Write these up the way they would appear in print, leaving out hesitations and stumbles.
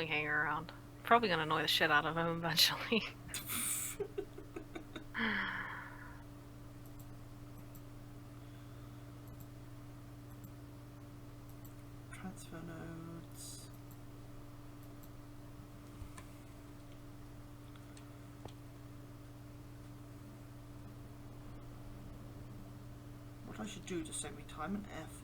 following Hanger around. Probably gonna annoy the shit out of him eventually. Transfer nodes. What I should do to save me time and effort.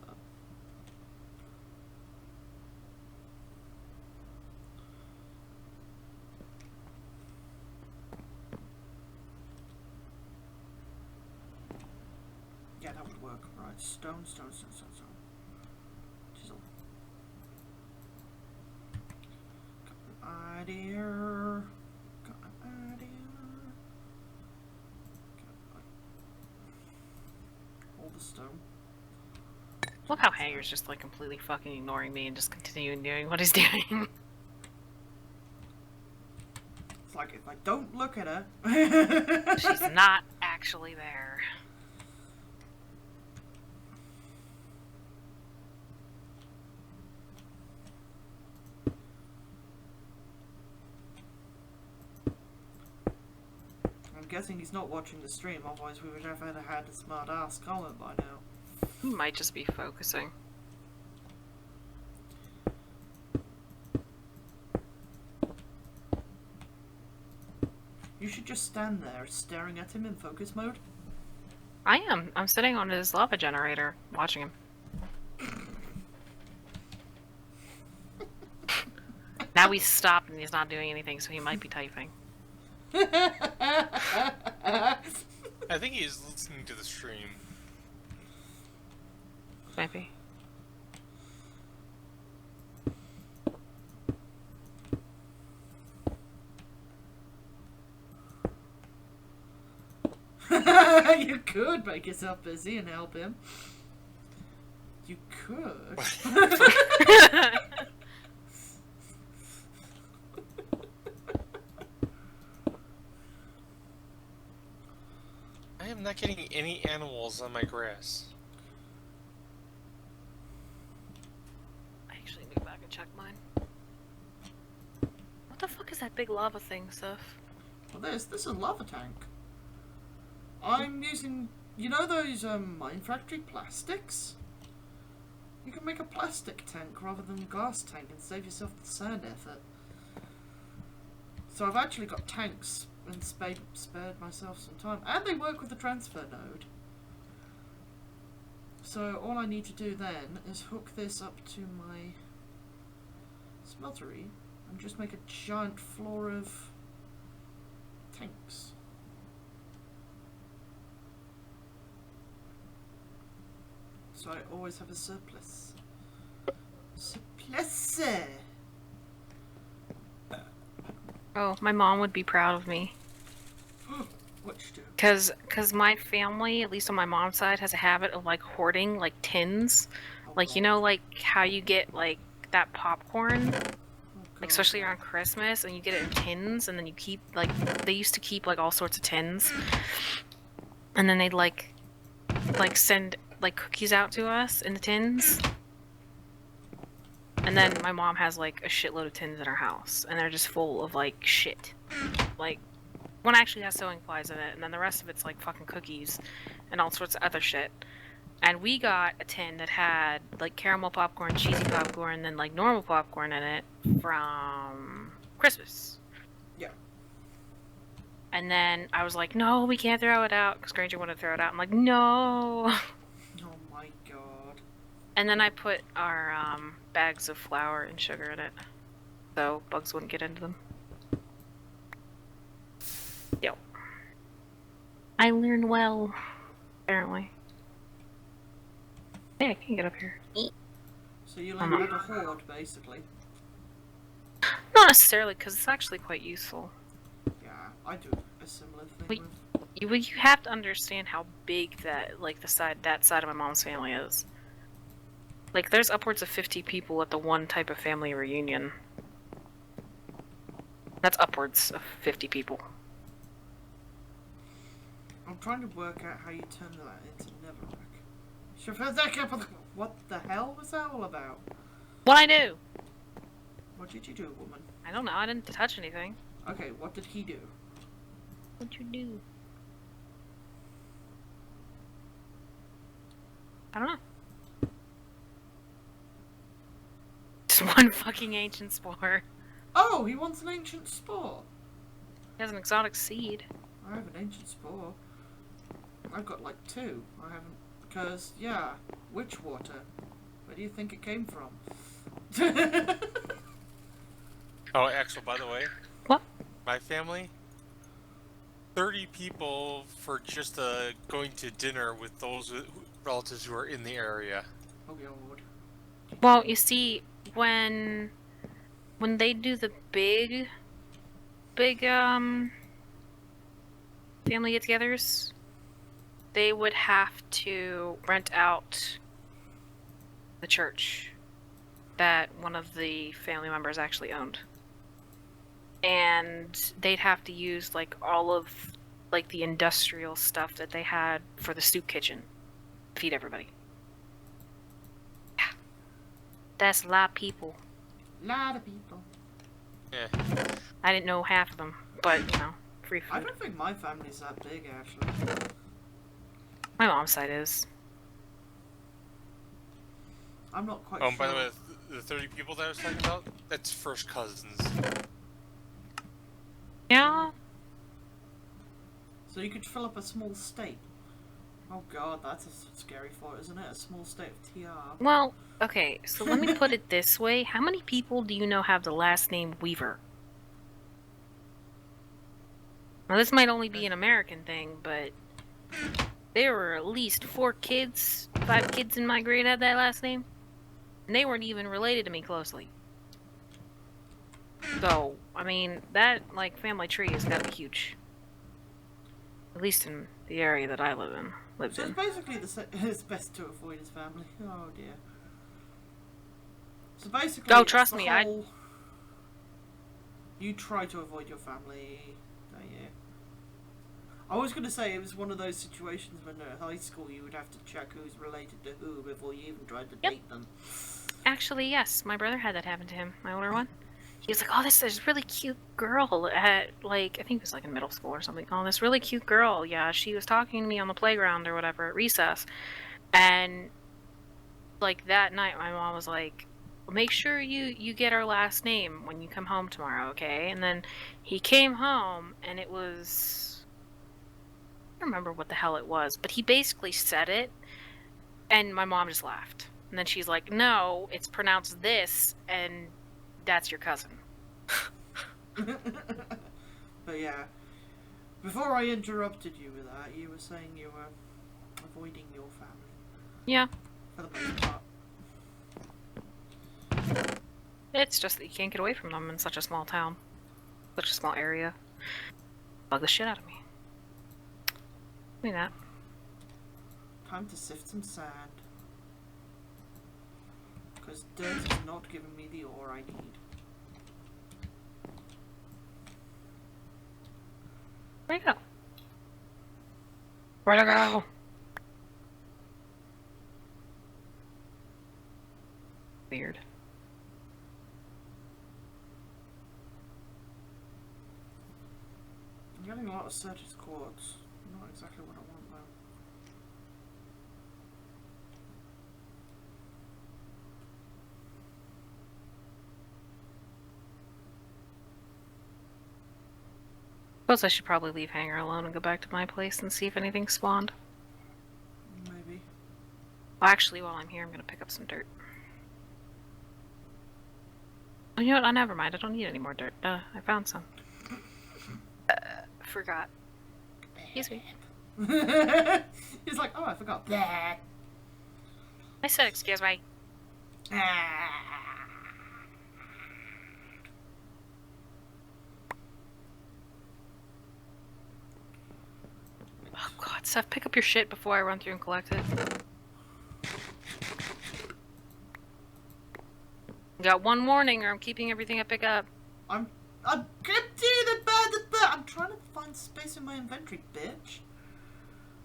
Yeah, that would work. Right, stone. Chisel. Got an idea. All the stone. Look how Hanger's just like completely fucking ignoring me and just continuing doing what he's doing. It's like if I don't look at her. She's not actually there. I'm guessing he's not watching the stream, otherwise we would have had a smart ass comment by now. He might just be focusing. You should just stand there staring at him in focus mode. I am. I'm sitting on his lava generator, watching him. Now he's stopped and he's not doing anything, so he might be typing. I think he's listening to the stream. Maybe. You could make yourself busy and help him. You could. I am not getting any animals on my grass. I actually need to go back and check mine. What the fuck is that big lava thing, Seth? Well, this is a lava tank. I'm using, you know those mine factory plastics? You can make a plastic tank rather than a glass tank and save yourself the sand effort. So I've actually got tanks and spared myself some time. And they work with the transfer node. So all I need to do then is hook this up to my smeltery and just make a giant floor of tanks. So I always have a surplus. Surplus! Oh, my mom would be proud of me. What you do? Cause my family, at least on my mom's side, has a habit of like hoarding like tins. Oh, Like, you God. know, like how you get like that popcorn, Oh, like especially around Christmas, and you get it in tins, and then you keep like they used to keep like all sorts of tins, and then they'd like send like cookies out to us in the tins. And then my mom has like a shitload of tins in her house, and they're just full of like shit. Like one actually has sewing supplies in it, and then the rest of it's like fucking cookies and all sorts of other shit. And we got a tin that had like caramel popcorn, cheesy popcorn, and then like normal popcorn in it from Christmas. Yeah. And then I was like, no, we can't throw it out, because Granger wanted to throw it out. I'm like, no. Oh my god. And then I put our bags of flour and sugar in it, so bugs wouldn't get into them. Yep. I learned well, apparently. Hey, I can get up here. So you learn how to hoard, basically. Not necessarily, because it's actually quite useful. Yeah, I do a similar thing Wait. with... You have to understand how big that, like, that side of my mom's family is. Like, there's upwards of 50 people at the one type of family reunion. That's upwards of 50 people. I'm trying to work out how you turn that into Neverwreck. What the hell was that all about? What I do? What did you do, woman? I don't know. I didn't touch anything. Okay, what did he do? What'd you do? I don't know. Just one fucking ancient spore. Oh, he wants an ancient spore. He has an exotic seed. I have an ancient spore. I've got like 2. I haven't... Because, yeah, witch water. Where do you think it came from? Oh, Axel, by the way. What? My family, 30 people for just going to dinner with those relatives who are in the area. Oh, God. Well, you see, when they do the big family get-togethers, they would have to rent out the church that one of the family members actually owned. And they'd have to use like all of like the industrial stuff that they had for the soup kitchen to feed everybody. Yeah. That's a lot of people. Lot of people. Yeah. I didn't know half of them, but you know, free I food. don't think my family's that big, actually. My mom's side is. I'm not quite Oh, sure. and by the way, the 30 people that I was talking about, that's first cousins. Yeah. So you could fill up a small state. Oh god, that's a scary thought, isn't it? A small state of TR. Well, okay, so let me put it this way. How many people do you know have the last name Weaver? Now, this might only be an American thing, but there were at least 5 kids in my grade had that last name. And they weren't even related to me closely. So, I mean, that, like, family tree has got to be huge. At least in the area that I lived So in. it's basically it's best to avoid his family. Oh dear. So basically, Oh, it's trust the me, whole... You try to avoid your family, don't you? I was going to say it was one of those situations when at high school you would have to check who's related to who before you even tried to date them. Actually, yes, my brother had that happen to him, my older one. He was like, oh, this really cute girl at, like, I think it was like in middle school or something. Oh, this really cute girl, yeah, she was talking to me on the playground or whatever at recess. And, like, that night my mom was like, make sure you get our last name when you come home tomorrow, okay? And then he came home, and it was... I don't remember what the hell it was, but he basically said it, and my mom just laughed. And then she's like, no, it's pronounced this, and that's your cousin. But yeah, before I interrupted you with that, you were saying you were avoiding your family. Yeah. For the most part. It's just that you can't get away from them in such a small town. Such a small area. Bug the shit out of me. Look at that. Time to sift some sand. Because dirt is not giving me the ore I need. Where'd it go? Where'd it go? Weird. I'm getting a lot of Certus quartz. Not exactly what I want though. Suppose I should probably leave Hanger alone and go back to my place and see if anything spawned. Maybe. Well, actually, while I'm here, I'm gonna pick up some dirt. Oh, you know what? Oh, never mind. I don't need any more dirt. I found some. Forgot. Excuse me. He's like, oh, I forgot. Blah. I said excuse me. Oh god, Seth, pick up your shit before I run through and collect it. You got one warning or I'm keeping everything I pick up. I'm emptying the I'm trying to find space in my inventory, bitch.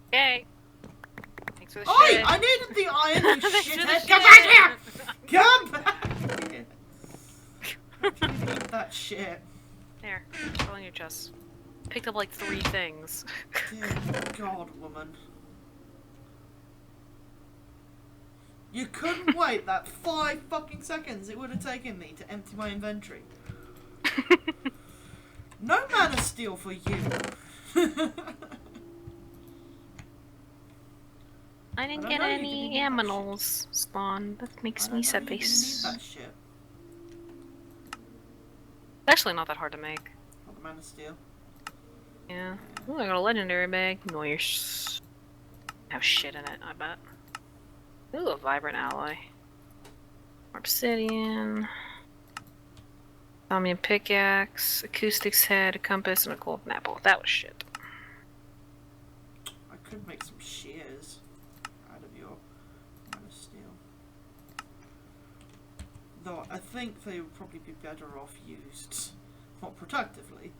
Okay. Thanks for the Oi! shit. I needed the iron, you Thanks for the shithead! shit. Come back here! Come back here! Eat that shit. There, it's all in your chest. Picked up like 3 things. Dear God, woman. You couldn't wait that 5 fucking seconds it would have taken me to empty my inventory. No Man of Steel for you. I didn't I get know you any didn't eat that aminals spawn. That makes me sad You didn't need face. that shit. It's actually not that hard to make. Not the Man of Steel. Yeah. Ooh, I got a legendary bag. Nice. Have shit in it, I bet. Ooh, a vibrant alloy. Obsidian. Thaumium pickaxe, acoustics head, a compass, and a golden apple. That was shit. I could make some shears out of your Man of Steel. Though I think they would probably be better off used more productively.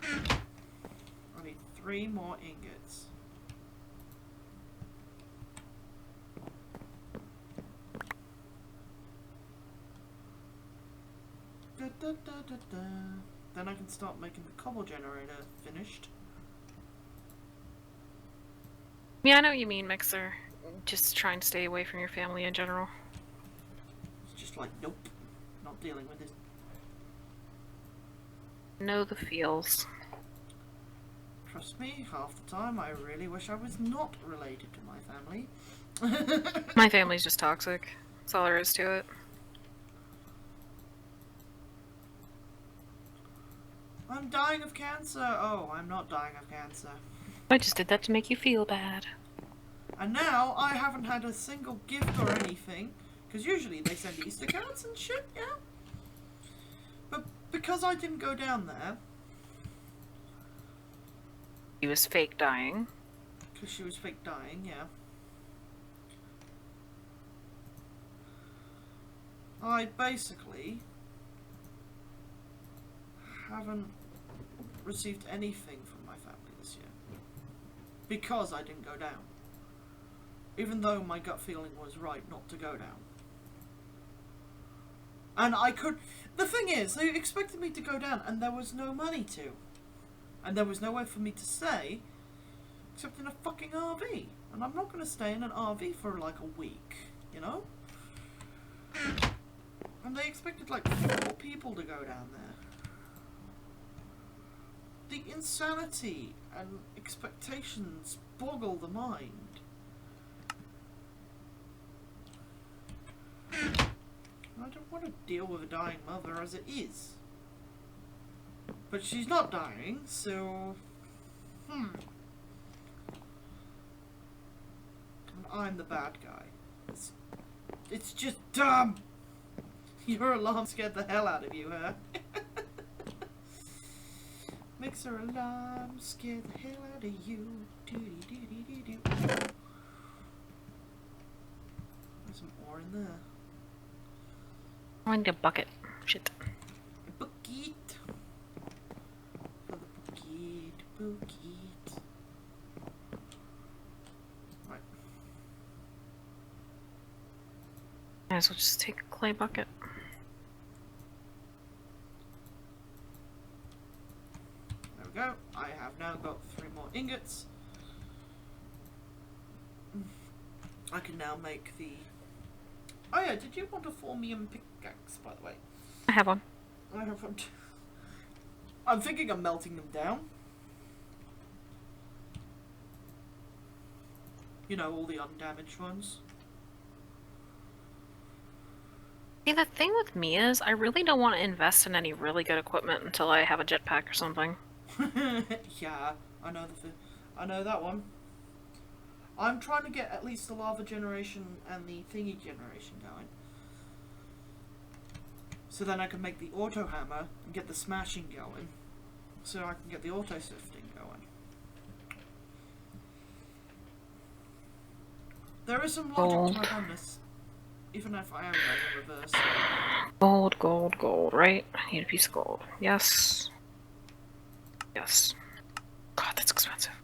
I need 3 more ingots. Da, da, da, da, da. Then I can start making the cobble generator finished. Yeah, I know what you mean, Mixer. Just trying to stay away from your family in general. It's just like, nope, not dealing with this. Know the feels. Trust me, half the time I really wish I was not related to my family. My family's just toxic. That's all there is to it. I'm dying of cancer. Oh, I'm not dying of cancer. I just did that to make you feel bad. And now I haven't had a single gift or anything, because usually they send Easter cards and shit, yeah? But because I didn't go down there, He was fake dying. because she was fake dying, yeah. I basically haven't received anything from my family this year. Because I didn't go down. Even though my gut feeling was right not to go down. And I could... The thing is, they expected me to go down and there was no money to. And there was nowhere for me to stay except in a fucking RV. And I'm not going to stay in an RV for like a week, you know? And they expected like 4 people to go down there. The insanity and expectations boggle the mind. I don't want to deal with a dying mother as it is. But she's not dying, so... And I'm the bad guy. It's just dumb! Your alarm scared the hell out of you, huh? Makes her alarm scare the hell out of you. Doo-dee-doo-dee-doo-doo. There's some ore in there. I need a bucket. Shit. A bucket. Another bucket. Right. Might as well just take a clay bucket. There we go. I have now got 3 more ingots. I can now make the... Oh yeah, did you want a Formium pickaxe, by the way? I have one. I have one too. I'm thinking of melting them down. You know, all the undamaged ones. See, the thing with me is, I really don't want to invest in any really good equipment until I have a jetpack or something. Yeah, I know I know that one. I'm trying to get at least the lava generation and the thingy generation going. So then I can make the auto hammer and get the smashing going. So I can get the auto sifting going. There is some logic to my madness, even if I am going in reverse. Gold, gold, gold, right? I need a piece of gold. Yes. Yes. God, that's expensive.